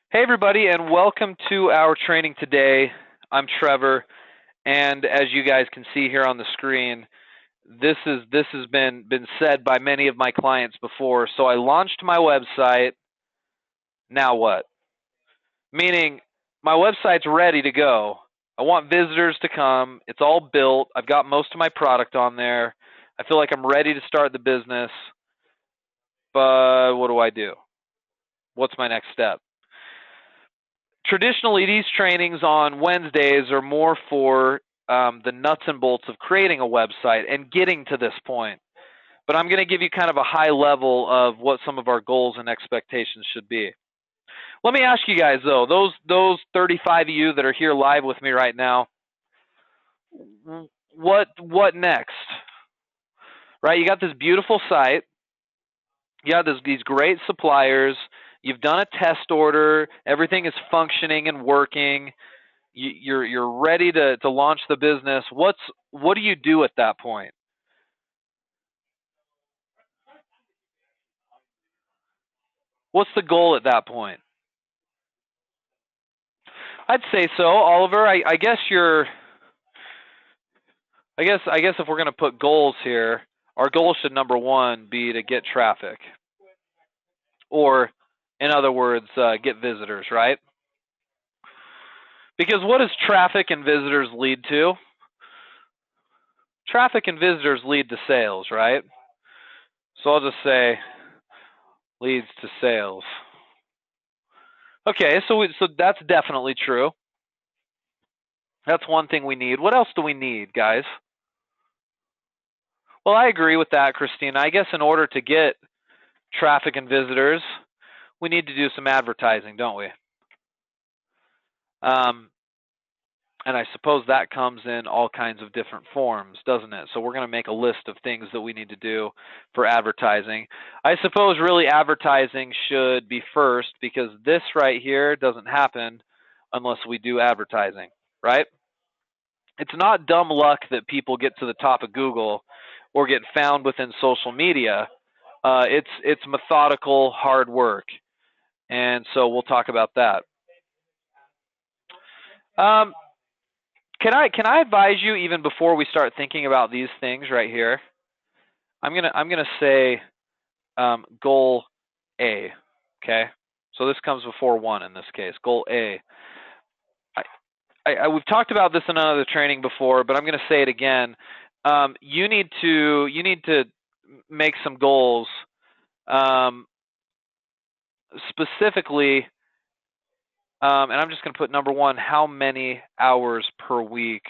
Hey everybody, and welcome to our training today. I'm Trevor, and as you guys can see here on the screen, this has been said by many of my clients before. So I launched my website. Now what? Meaning my website's ready to go. I want visitors to come. It's all built. I've got most of my product on there. I feel like I'm ready to start the business. But what do I do? What's my next step? Traditionally, these trainings on Wednesdays are more for the nuts and bolts of creating a website and getting to this point. But I'm going to give you kind of a high level of what some of our goals and expectations should be. Let me ask you guys though, those 35 of you that are here live with me right now, what next? Right? You got this beautiful site. You got these great suppliers. You've done a test order. Everything is functioning and working. You're ready to launch the business. What do you do at that point? What's the goal at that point? I'd say so, Oliver. I guess you're. I guess if we're going to put goals here, our goal should number one be to get traffic, or in other words, get visitors, right? Because what does traffic and visitors lead to? Traffic and visitors lead to sales, right? So I'll just say leads to sales. Okay, so that's definitely true. That's one thing we need. What else do we need, guys? Well, I agree with that, Christina. I guess in order to get traffic and visitors, we need to do some advertising, don't we? Um, and I suppose that comes in all kinds of different forms, doesn't it? So we're going to make a list of things that we need to do for advertising. I suppose really advertising should be first because this right here doesn't happen unless we do advertising, right? It's not dumb luck that people get to the top of Google or get found within social media. It's methodical, hard work, and so we'll talk about that. Um, can I advise you even before we start thinking about these things right here? I'm gonna say goal A. Okay, so this comes before one in this case. Goal A. We've talked about this in another training before, but I'm going to say it again. You need to make some goals, um, specifically, and I'm just going to put number one. How many hours per week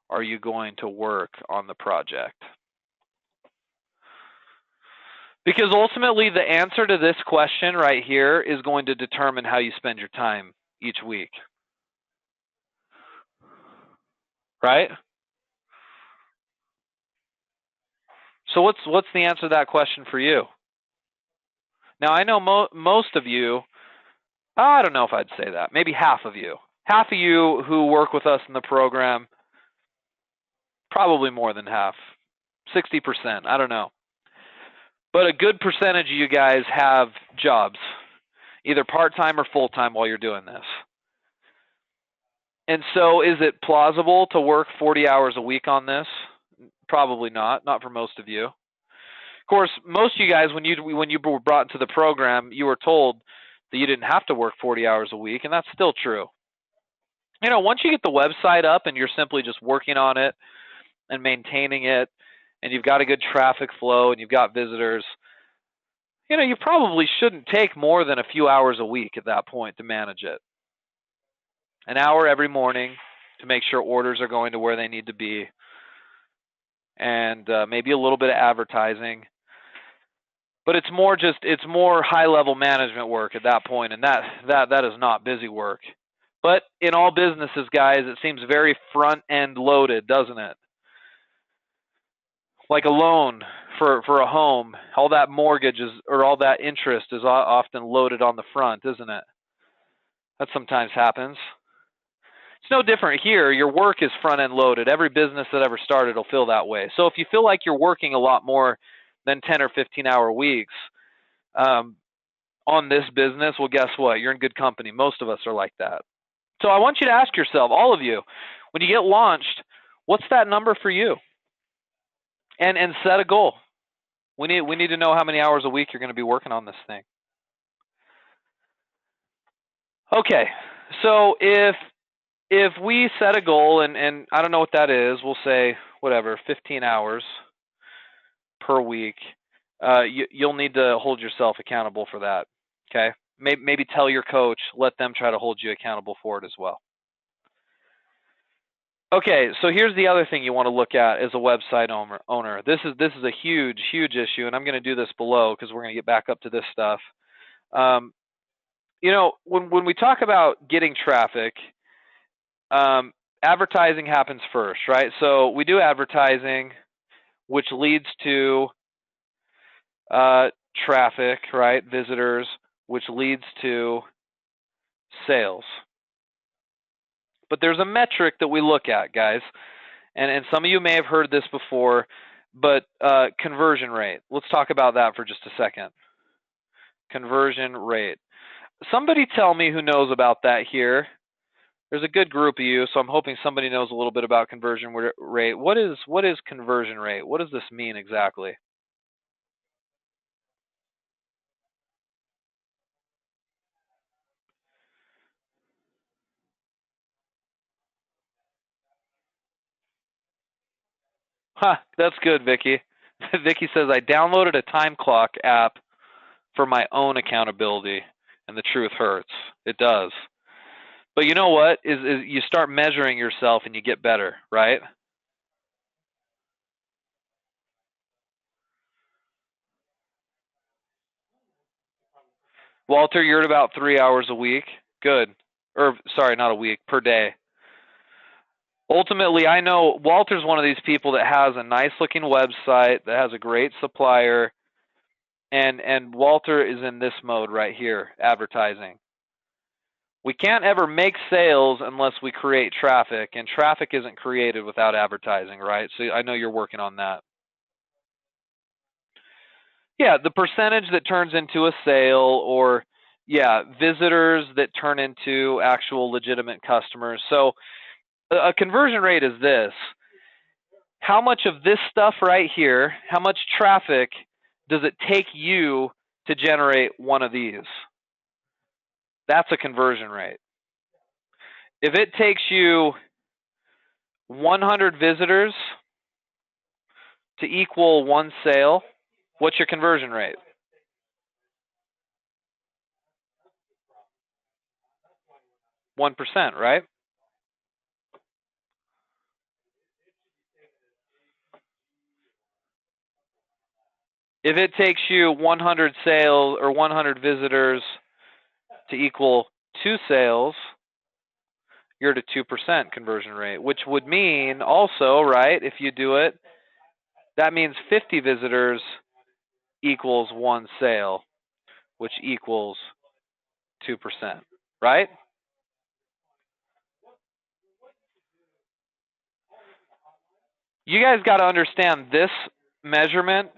are you going to work on the project? Because ultimately, the answer to this question right here is going to determine how you spend your time each week, right? So what's the answer to that question for you? Now I know most of you. I don't know if I'd say that. Maybe half of you. Half of you who work with us in the program, probably more than half. 60%. I don't know. But a good percentage of you guys have jobs, either part-time or full-time while you're doing this. And so is it plausible to work 40 hours a week on this? Probably not. Not for most of you. Of course, most of you guys, when you were brought into the program, you were told that you didn't have to work 40 hours a week, and that's still true. Once you get the website up and you're simply just working on it and maintaining it, and you've got a good traffic flow and you've got visitors, you probably shouldn't take more than a few hours a week at that point to manage it. An hour every morning to make sure orders are going to where they need to be, and maybe a little bit of advertising. But it's more high level management work at that point, and that is not busy work. But in all businesses, guys, it seems very front end loaded, doesn't it? Like a loan for a home, all that mortgage is, or all that interest is often loaded on the front, isn't it? That sometimes happens. It's no different here. Your work is front end loaded. Every business that ever started will feel that way. So if you feel like you're working a lot more than 10 or 15 hour weeks, um, on this business, well, guess what? You're in good company. Most of us are like that. So I want you to ask yourself, all of you, when you get launched, what's that number for you? And set a goal. We need to know how many hours a week you're going to be working on this thing. Okay, so if we set a goal, and I don't know what that is, we'll say whatever, 15 hours per week. You'll need to hold yourself accountable for that. Okay, maybe tell your coach, let them try to hold you accountable for it as well. Okay, so here's the other thing you want to look at as a website owner. This is a huge issue, and I'm going to do this below because we're going to get back up to this stuff. You know, when we talk about getting traffic, advertising happens first, right? So we do advertising, which leads to traffic, right? Visitors, which leads to sales. But there's a metric that we look at, guys, and some of you may have heard this before, but conversion rate. Let's talk about that for just a second. Conversion rate. Somebody tell me who knows about that here. There's a good group of you, so I'm hoping somebody knows a little bit about conversion rate. What is conversion rate? What does this mean exactly? Huh, that's good, Vicky. Vicky says, I downloaded a time clock app for my own accountability, and the truth hurts. It does. But you know what? Is you start measuring yourself and you get better, right? Walter, you're at about 3 hours a week. Good. Or, sorry, not a week, per day. Ultimately, I know Walter's one of these people that has a nice looking website, that has a great supplier, and Walter is in this mode right here, advertising. We can't ever make sales unless we create traffic, and traffic isn't created without advertising, right? So I know you're working on that. Yeah, the percentage that turns into a sale, or visitors that turn into actual legitimate customers. So a conversion rate is this. How much of this stuff right here, how much traffic does it take you to generate one of these? That's a conversion rate. If it takes you 100 visitors to equal one sale, what's your conversion rate? One percent, right? If it takes you 100 sales or 100 visitors to equal two sales, you're at a 2% conversion rate, which would mean also, right, if you do it, that means 50 visitors equals one sale, which equals 2%, right? You guys got to understand this measurement,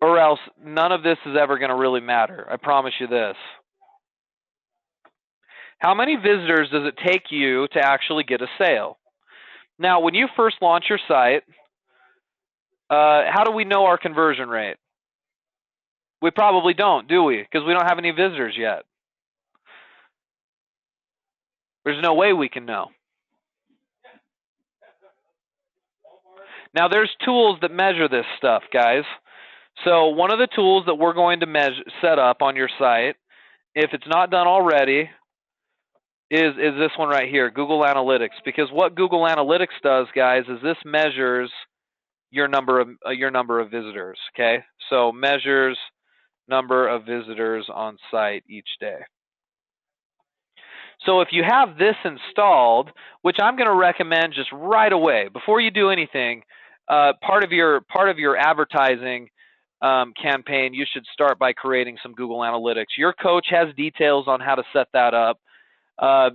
or else none of this is ever going to really matter. I promise you this. How many visitors does it take you to actually get a sale? Now, when you first launch your site, how do we know our conversion rate? We probably don't, do we? Because we don't have any visitors yet. There's no way we can know. Now, there's tools that measure this stuff, guys. So one of the tools that we're going to set up on your site, if it's not done already, is this one right here, Google Analytics. Because what Google Analytics does, guys, is this measures your number of visitors. Okay, so measures number of visitors on site each day. So if you have this installed, which I'm going to recommend just right away before you do anything, part of your advertising campaign, you should start by creating some Google Analytics. Your coach has details on how to set that up. A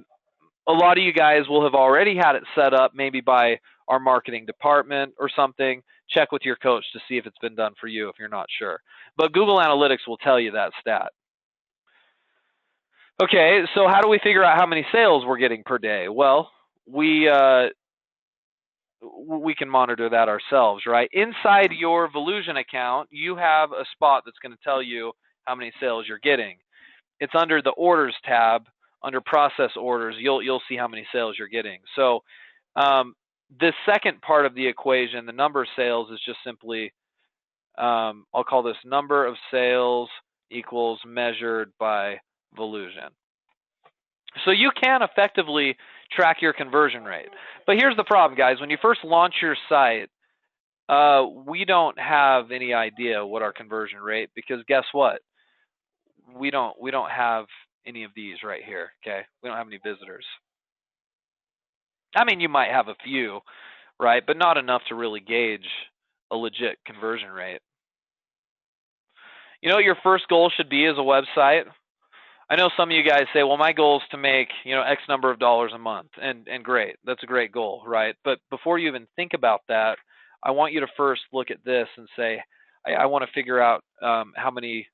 lot of you guys will have already had it set up, maybe by our marketing department or something. Check with your coach to see if it's been done for you if you're not sure. But Google Analytics will tell you that stat. Okay, so how do we figure out how many sales we're getting per day? Well, we can monitor that ourselves, right? Inside your Volusion account, you have a spot that's going to tell you how many sales you're getting. It's under the orders tab, under process orders. You'll see how many sales you're getting. So this second part of the equation, the number of sales, is just simply I'll call this number of sales equals measured by Volusion. So you can effectively track your conversion rate. But here's the problem, guys. When you first launch your site, we don't have any idea what our conversion rate, because guess what? We don't have any of these right here. Okay, we don't have any visitors. I mean, you might have a few, right, but not enough to really gauge a legit conversion rate. You know what your first goal should be as a website? I know some of you guys say, well, my goal is to make, X number of dollars a month, and great, that's a great goal, right? But before you even think about that, I want you to first look at this and say, I want to figure out how many,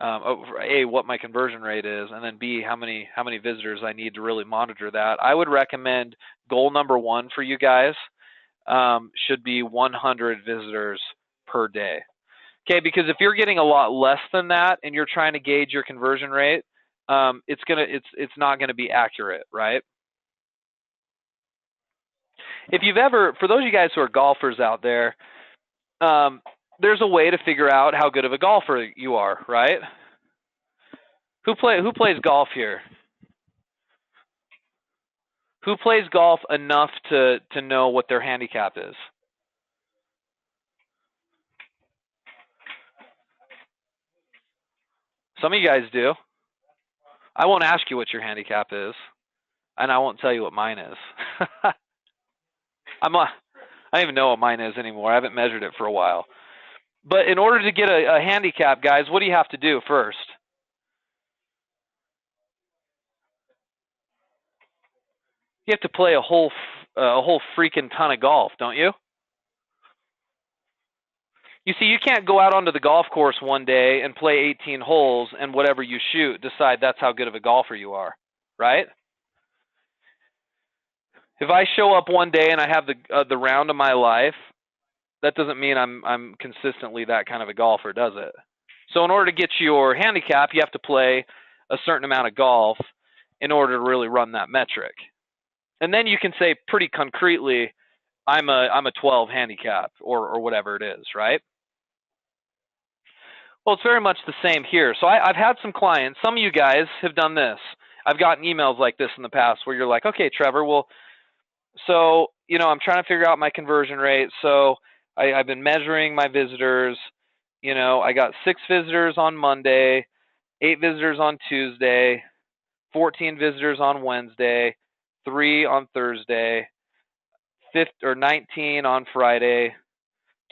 A, what my conversion rate is, and then B, how many visitors I need to really monitor that. I would recommend goal number one for you guys should be 100 visitors per day. Okay, because if you're getting a lot less than that and you're trying to gauge your conversion rate, it's not gonna be accurate, right? If you've ever, for those of you guys who are golfers out there, there's a way to figure out how good of a golfer you are, right? Who plays golf here? Who plays golf enough to know what their handicap is? Some of you guys do. I won't ask you what your handicap is, and I won't tell you what mine is. I don't even know what mine is anymore. I haven't measured it for a while. But in order to get a handicap, guys, what do you have to do first? You have to play a whole freaking ton of golf, don't you? You see, you can't go out onto the golf course one day and play 18 holes and whatever you shoot, decide that's how good of a golfer you are, right? If I show up one day and I have the round of my life, that doesn't mean I'm consistently that kind of a golfer, does it? So in order to get your handicap, you have to play a certain amount of golf in order to really run that metric. And then you can say pretty concretely, I'm a 12 handicap or whatever it is, right? Well, it's very much the same here. So I've had some clients, some of you guys have done this. I've gotten emails like this in the past where you're like, okay, Trevor, well, so, I'm trying to figure out my conversion rate. So I've been measuring my visitors. I got 6 visitors on Monday, 8 visitors on Tuesday, 14 visitors on Wednesday, 3 on Thursday, 19 on Friday,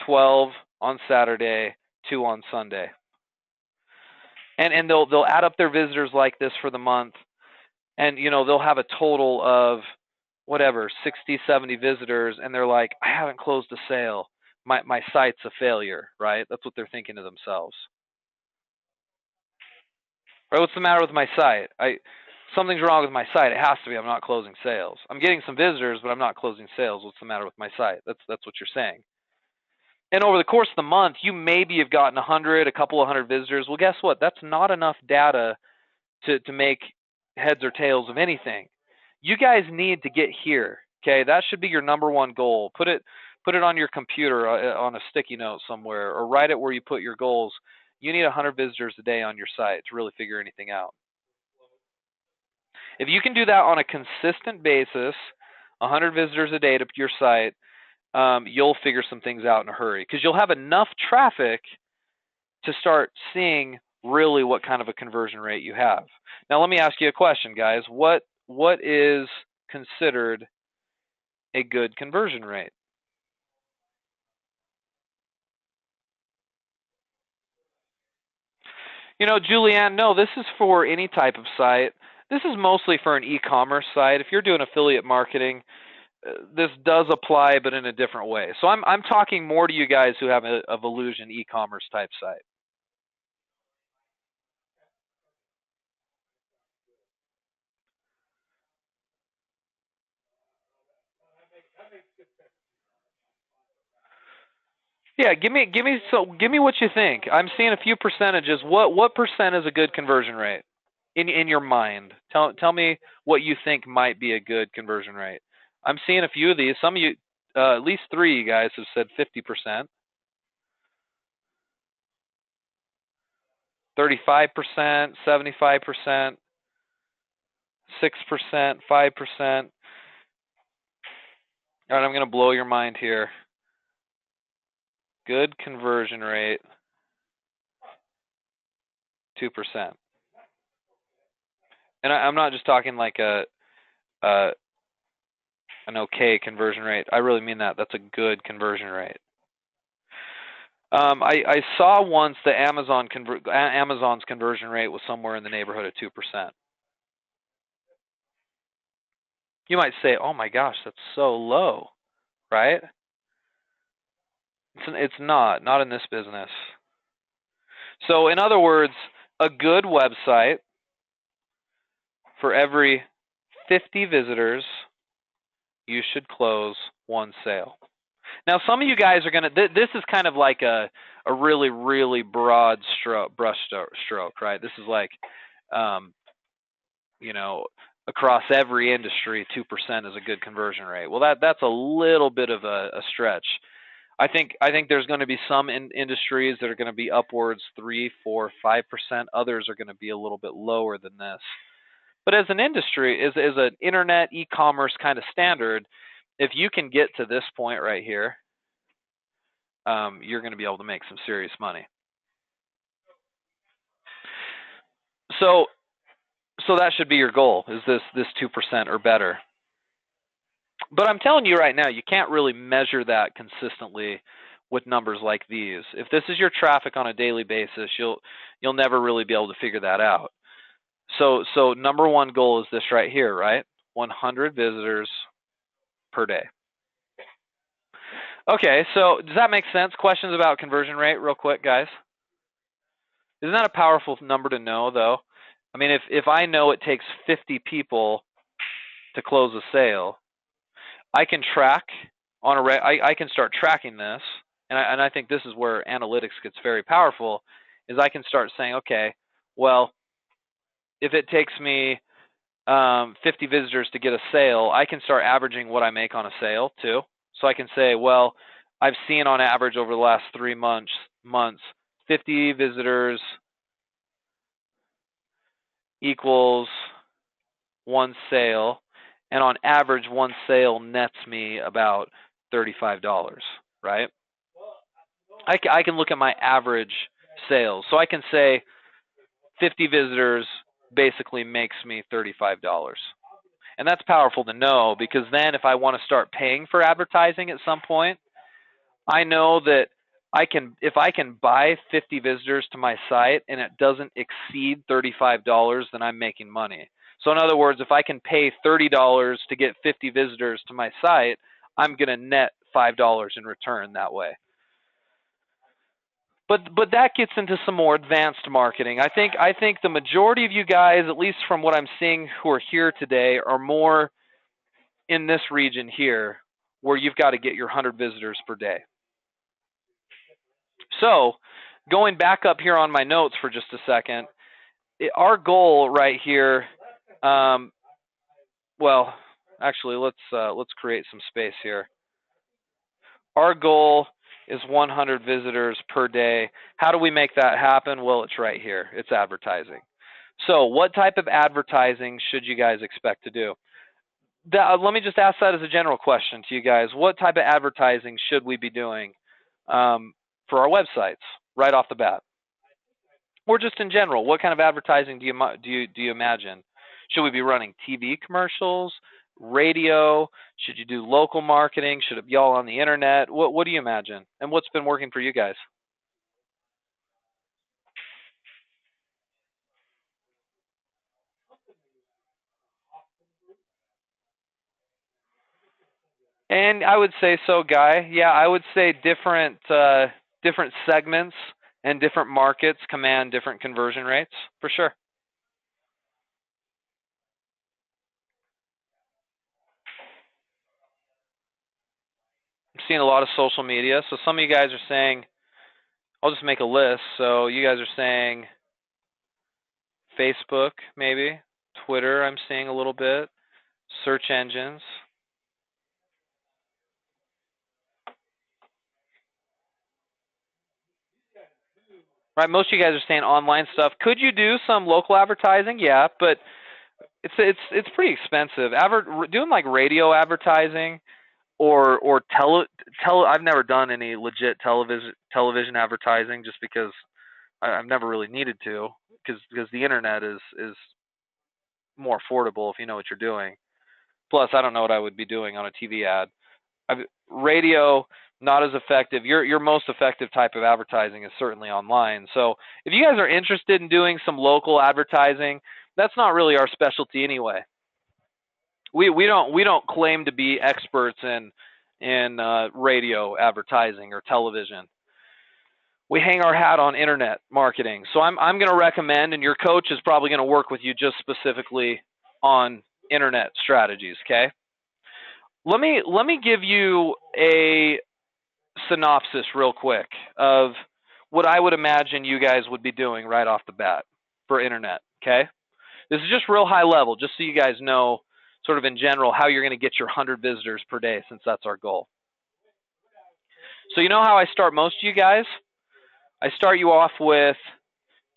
12 on Saturday, 2 on Sunday. And they'll add up their visitors like this for the month, and they'll have a total of whatever 60, 70 visitors, and they're like, I haven't closed a sale. My site's a failure, right? That's what they're thinking to themselves. Right? What's the matter with my site? Something's wrong with my site. It has to be. I'm not closing sales. I'm getting some visitors, but I'm not closing sales. What's the matter with my site? That's what you're saying. And over the course of the month, you maybe have gotten 100, a couple of hundred visitors. Well, guess what? That's not enough data to make heads or tails of anything. You guys need to get here. Okay, that should be your number one goal. Put it on your computer on a sticky note somewhere, or write it where you put your goals. You need 100 visitors a day on your site to really figure anything out. If you can do that on a consistent basis, 100 visitors a day to your site, you'll figure some things out in a hurry, because you'll have enough traffic to start seeing really what kind of a conversion rate you have. Now, let me ask you a question, guys. What is considered a good conversion rate? Julianne, no, this is for any type of site. This is mostly for an e-commerce site. If you're doing affiliate marketing, this does apply, but in a different way. So I'm talking more to you guys who have a Volusion e-commerce type site. Yeah, give me what you think. I'm seeing a few percentages. What percent is a good conversion rate in your mind? Tell me what you think might be a good conversion rate. I'm seeing a few of these. Some of you, at least three, of you guys have said 50%, 35%, 75%, 6%, 5%. All right, I'm going to blow your mind here. Good conversion rate, 2%. And I'm not just talking like an okay conversion rate. I really mean that. That's a good conversion rate. I saw once the Amazon's conversion rate was somewhere in the neighborhood of 2%. You might say, "Oh my gosh, that's so low," right? It's not in this business. So in other words, a good website for every 50 visitors, you should close one sale. Now, some of you guys are going to, this is kind of like a really, really broad brush stroke, right? This is like, you know, across every industry, 2% is a good conversion rate. Well, that's a little bit of a stretch. I think there's going to be some industries that are going to be upwards 3, 4, 5%. Others are going to be a little bit lower than this. But as an industry, as an internet e-commerce kind of standard, if you can get to this point right here, you're going to be able to make some serious money. So that should be your goal, is this 2% or better. But I'm telling you right now, you can't really measure that consistently with numbers like these. If this is your traffic on a daily basis, you'll never really be able to figure that out. So number one goal is this right here, right? 100 visitors per day. Okay, so does that make sense? Questions about conversion rate real quick, guys? Isn't that a powerful number to know, though? I mean, if I know it takes 50 people to close a sale, I can track on I can start tracking this, and I think this is where analytics gets very powerful, is I can start saying, okay, well, if it takes me 50 visitors to get a sale, I can start averaging what I make on a sale too. So I can say, well, I've seen on average over the last 3 months 50 visitors equals one sale, and on average, one sale nets me about $35, right? I can look at my average sales. So I can say 50 visitors basically makes me $35. And that's powerful to know, because then if I want to start paying for advertising at some point, I know that if I can buy 50 visitors to my site and it doesn't exceed $35, then I'm making money. So in other words, if I can pay $30 to get 50 visitors to my site, I'm going to net $5 in return that way. But that gets into some more advanced marketing. I think the majority of you guys, at least from what I'm seeing who are here today, are more in this region here where you've got to get your 100 visitors per day. So going back up here on my notes for just a second, our goal right here, well, actually, let's create some space here. Our goal is 100 visitors per day. How do we make that happen? Well, it's right here. It's advertising. So what type of advertising should you guys expect to do? Let me just ask that as a general question to you guys. What type of advertising should we be doing for our websites right off the bat? Or just in general, what kind of advertising do you imagine? Should we be running TV commercials, radio? Should you do local marketing? Should it be all on the internet? What do you imagine? And what's been working for you guys? And I would say so, Guy. Yeah, I would say different segments and different markets command different conversion rates, for sure. seeing a lot of social media. So some of you guys are saying, I'll just make a list. So you guys are saying Facebook, maybe. Twitter, I'm seeing a little bit. Search engines. Right, most of you guys are saying online stuff. Could you do some local advertising? Yeah, but it's pretty expensive. Doing like radio advertising or I've never done any legit television advertising just because I've never really needed to because the internet is more affordable if you know what you're doing. Plus, I don't know what I would be doing on a TV ad. Radio, not as effective. Your most effective type of advertising is certainly online. So if you guys are interested in doing some local advertising, that's not really our specialty anyway. We don't claim to be experts in radio advertising or television. We hang our hat on internet marketing. So I'm going to recommend, and your coach is probably going to work with you just specifically on internet strategies. Okay. Let me give you a synopsis real quick of what I would imagine you guys would be doing right off the bat for internet. Okay. This is just real high level, just so you guys know sort of in general how you're going to get your 100 visitors per day, since that's our goal. So you know how I start most of you guys? I start you off with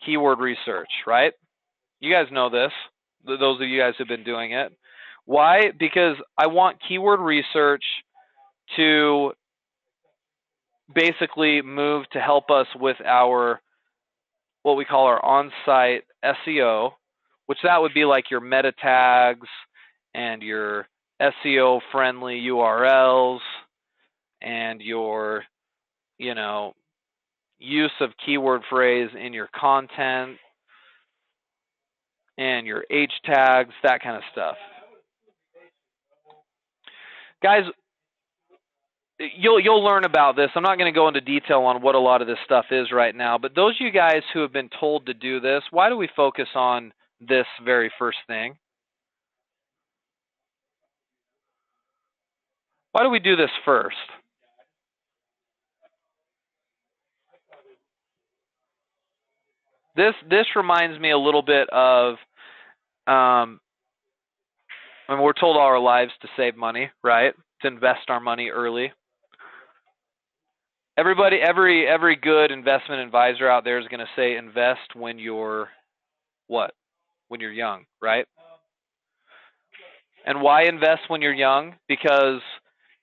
keyword research, right? You guys know this, those of you guys who've been doing it. Why? Because I want keyword research to basically move to help us with our, what we call our on-site SEO, which that would be like your meta tags and your SEO friendly URLs and your, use of keyword phrase in your content and your H tags, that kind of stuff. Guys, you'll learn about this. I'm not going to go into detail on what a lot of this stuff is right now, but those of you guys who have been told to do this, why do we focus on this very first thing? Why do we do this first? This reminds me a little bit of, we're told all our lives to save money, right? To invest our money early. Every good investment advisor out there is going to say invest when you're what? When you're young, right? And why invest when you're young? Because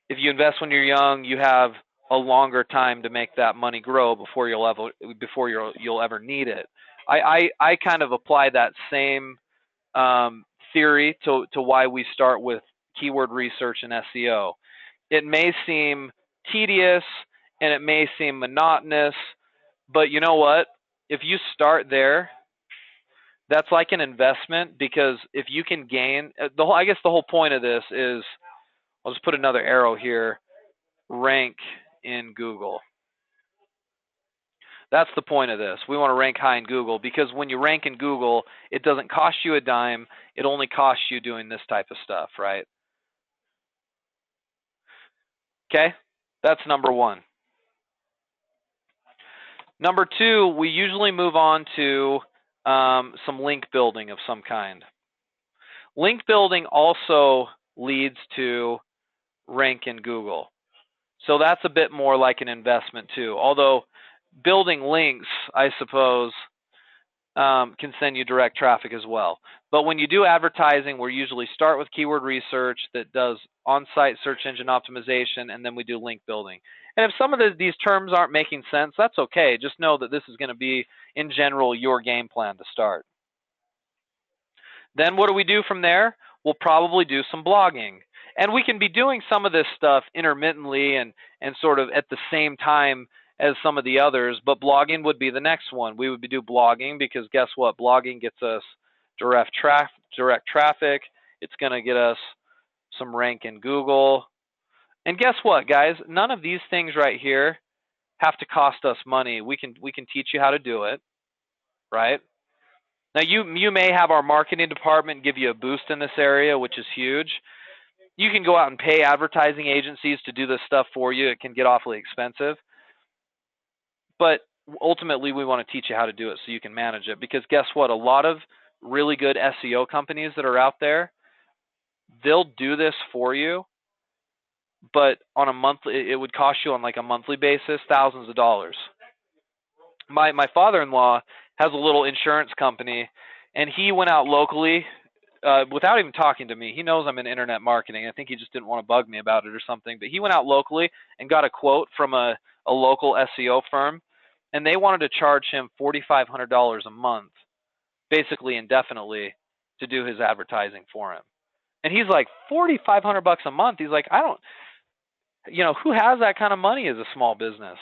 if you invest when you're young, you have a longer time to make that money grow before you'll ever need it. I kind of apply that same theory to why we start with keyword research and SEO. It may seem tedious and it may seem monotonous, but you know what? If you start there, that's like an investment, because if you can gain I guess the whole point of this is, I'll just put another arrow here, rank in Google. That's the point of this. We want to rank high in Google, because when you rank in Google, it doesn't cost you a dime. It only costs you doing this type of stuff, right? Okay, that's number one. Number two, we usually move on to some link building of some kind. Link building also leads to rank in Google. So that's a bit more like an investment too. Although building links, I suppose, can send you direct traffic as well. But when you do advertising, we usually start with keyword research that does on-site search engine optimization, and then we do link building. And if some of these terms aren't making sense, that's okay. Just know that this is going to be, in general, your game plan to start. Then what do we do from there? We'll probably do some blogging. And we can be doing some of this stuff intermittently and sort of at the same time as some of the others, but blogging would be the next one. We would do blogging because guess what? Blogging gets us direct traffic. It's going to get us some rank in Google. And guess what, guys? None of these things right here have to cost us money. We can teach you how to do it, right? Now you may have our marketing department give you a boost in this area, which is huge. You can go out and pay advertising agencies to do this stuff for you. It can get awfully expensive. But ultimately, we want to teach you how to do it so you can manage it. Because guess what? A lot of really good SEO companies that are out there, they'll do this for you, but on a monthly, it would cost you on like a monthly basis thousands of dollars. My father-in-law has a little insurance company, and he went out locally without even talking to me. He knows I'm in internet marketing. I think he just didn't want to bug me about it or something. But he went out locally and got a quote from a local SEO firm, and they wanted to charge him $4,500 a month, basically indefinitely, to do his advertising for him. And he's like, $4,500 a month. He's like, I don't, who has that kind of money as a small business?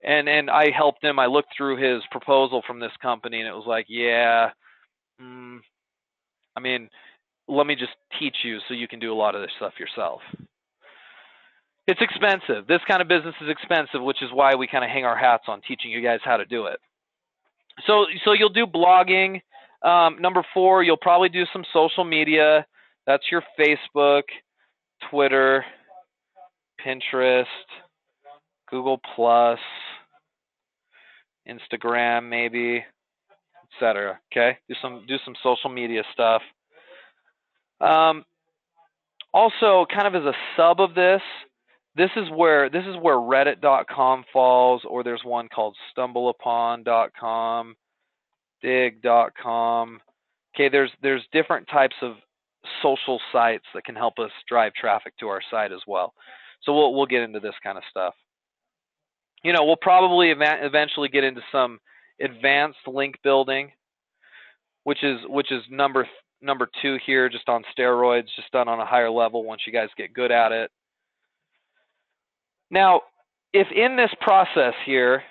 And I helped him. I looked through his proposal from this company, and it was like, yeah, I mean, let me just teach you so you can do a lot of this stuff yourself. It's expensive. This kind of business is expensive, which is why we kind of hang our hats on teaching you guys how to do it. So you'll do blogging. Number 4, you'll probably do some social media. That's your Facebook, Twitter, Pinterest, Google Plus, Instagram, maybe, etc. Okay, do some social media stuff. Also, kind of as a sub of this is where Reddit.com falls, or there's one called StumbleUpon.com, Dig.com. Okay, there's different types of social sites that can help us drive traffic to our site as well. So we'll get into this kind of stuff. We'll probably eventually get into some advanced link building, which is number 2 here, just on steroids, just done on a higher level once you guys get good at it. Now, if in this process here,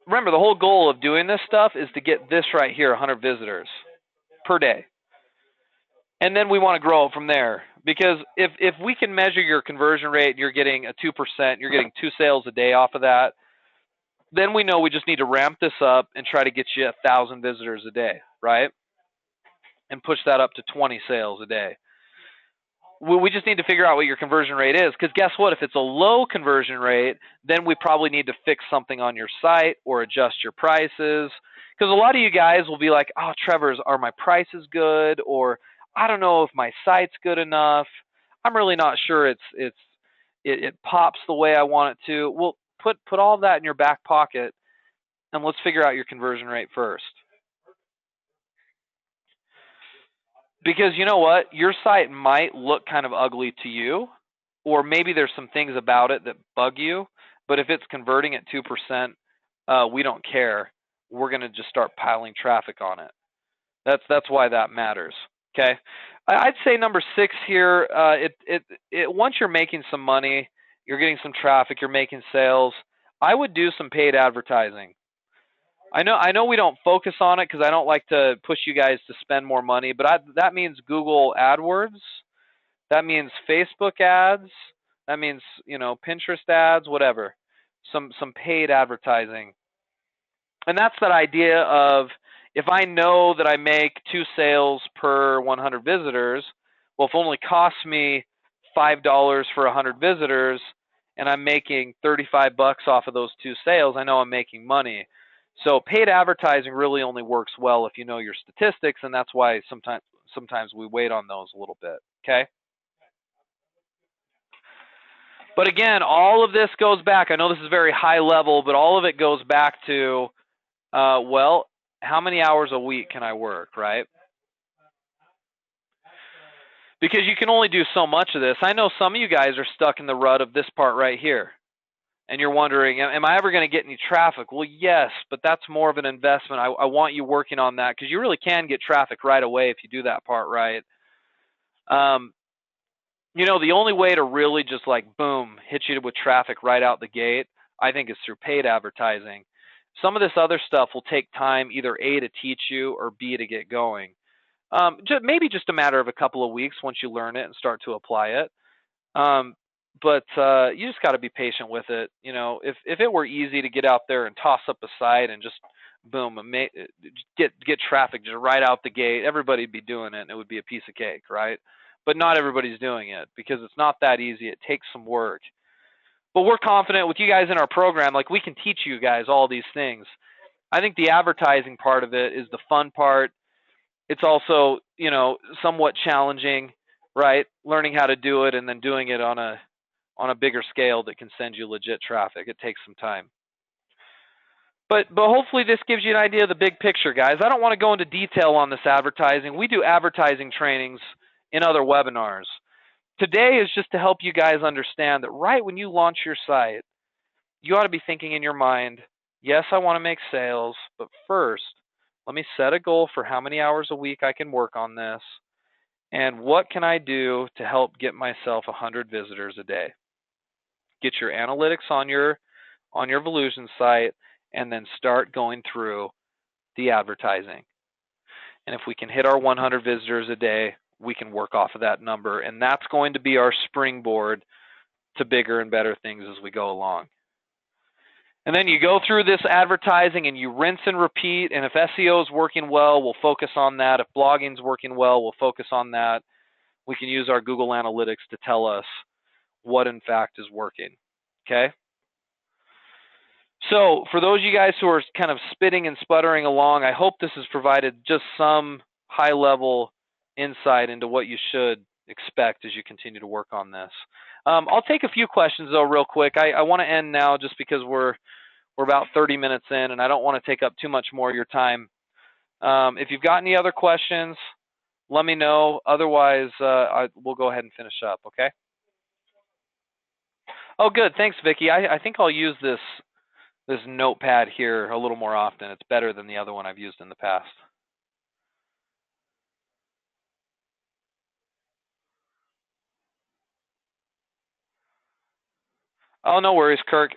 remember the whole goal of doing this stuff is to get this right here, 100 visitors per day. And then we want to grow from there. Because if we can measure your conversion rate and you're getting a 2%, you're getting 2 sales a day off of that, then we know we just need to ramp this up and try to get you 1,000 visitors a day, right? And push that up to 20 sales a day. We just need to figure out what your conversion rate is, because guess what? If it's a low conversion rate, then we probably need to fix something on your site or adjust your prices. Because a lot of you guys will be like, oh, Trevor, are my prices good? Or I don't know if my site's good enough. I'm really not sure it pops the way I want it to. Well, put all of that in your back pocket, and let's figure out your conversion rate first. Because you know what? Your site might look kind of ugly to you, or maybe there's some things about it that bug you, but if it's converting at 2%, we don't care. We're going to just start piling traffic on it. That's why that matters. Okay? I'd say number 6 here, once you're making some money, you're getting some traffic, you're making sales, I would do some paid advertising. I know we don't focus on it because I don't like to push you guys to spend more money, but that means Google AdWords, that means Facebook ads, that means Pinterest ads, whatever, some paid advertising. And that's that idea of, if I know that I make 2 sales per 100 visitors, well, if it only costs me $5 for 100 visitors and I'm making $35 off of those 2 sales, I know I'm making money. So paid advertising really only works well if you know your statistics, and that's why sometimes we wait on those a little bit, okay? But again, all of this goes back. I know this is very high level, but all of it goes back to, well, how many hours a week can I work, right? Because you can only do so much of this. I know some of you guys are stuck in the rut of this part right here. And you're wondering, am I ever going to get any traffic? Well, yes, but that's more of an investment. I want you working on that, because you really can get traffic right away if you do that part right. The only way to really just like, boom, hit you with traffic right out the gate, I think, is through paid advertising. Some of this other stuff will take time, either A, to teach you, or B, to get going. Maybe just a matter of a couple of weeks once you learn it and start to apply it. But you just got to be patient with it. If it were easy to get out there and toss up a site and just boom, get traffic just right out the gate, everybody'd be doing it, and it would be a piece of cake, right? but not everybody's doing it because it's not that easy. It takes some work. But we're confident with you guys in our program, like we can teach you guys all these things. I think the advertising part of it is the fun part. It's also, somewhat challenging, right? Learning how to do it and then doing it on a bigger scale that can send you legit traffic. It takes some time. But hopefully this gives you an idea of the big picture, guys. I don't want to go into detail on this advertising. We do advertising trainings in other webinars. Today is just to help you guys understand that right when you launch your site, you ought to be thinking in your mind, yes, I want to make sales, but first, let me set a goal for how many hours a week I can work on this, and what can I do to help get myself 100 visitors a day. Get your analytics on your Volusion site, and then start going through the advertising. And if we can hit our 100 visitors a day, we can work off of that number, and that's going to be our springboard to bigger and better things as we go along. And then you go through this advertising and you rinse and repeat, and if SEO is working well, we'll focus on that. If blogging is working well, we'll focus on that. We can use our Google Analytics to tell us what in fact is working, okay? So for those of you guys who are kind of spitting and sputtering along, I hope this has provided just some high-level insight into what you should expect as you continue to work on this. I'll take a few questions, though, real quick. I want to end now just because we're about 30 minutes in, and I don't want to take up too much more of your time. If you've got any other questions, let me know. Otherwise, we'll go ahead and finish up, okay? Oh, good. Thanks, Vicki. I think I'll use this notepad here a little more often. It's better than the other one I've used in the past. Oh, no worries, Kirk.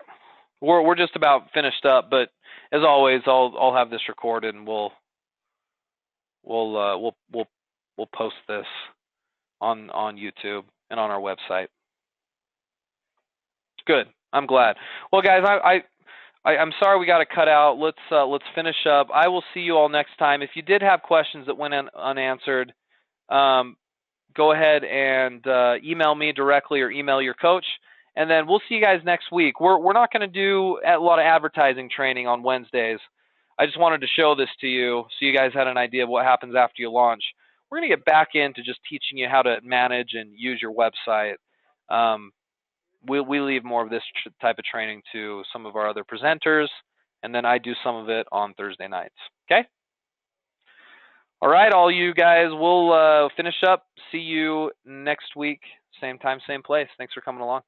We're just about finished up, but as always, I'll have this recorded and we'll post this on YouTube and on our website. Good. I'm glad. Well, guys, I'm sorry we got to cut out. Let's finish up. I will see you all next time. If you did have questions that went unanswered, go ahead and email me directly or email your coach, and then we'll see you guys next week. We're not going to do a lot of advertising training on Wednesdays. I just wanted to show this to you so you guys had an idea of what happens after you launch. We're going to get back into just teaching you how to manage and use your website. We leave more of this type of training to some of our other presenters, and then I do some of it on Thursday nights. Okay? All right, all you guys, we'll finish up. See you next week, same time, same place. Thanks for coming along.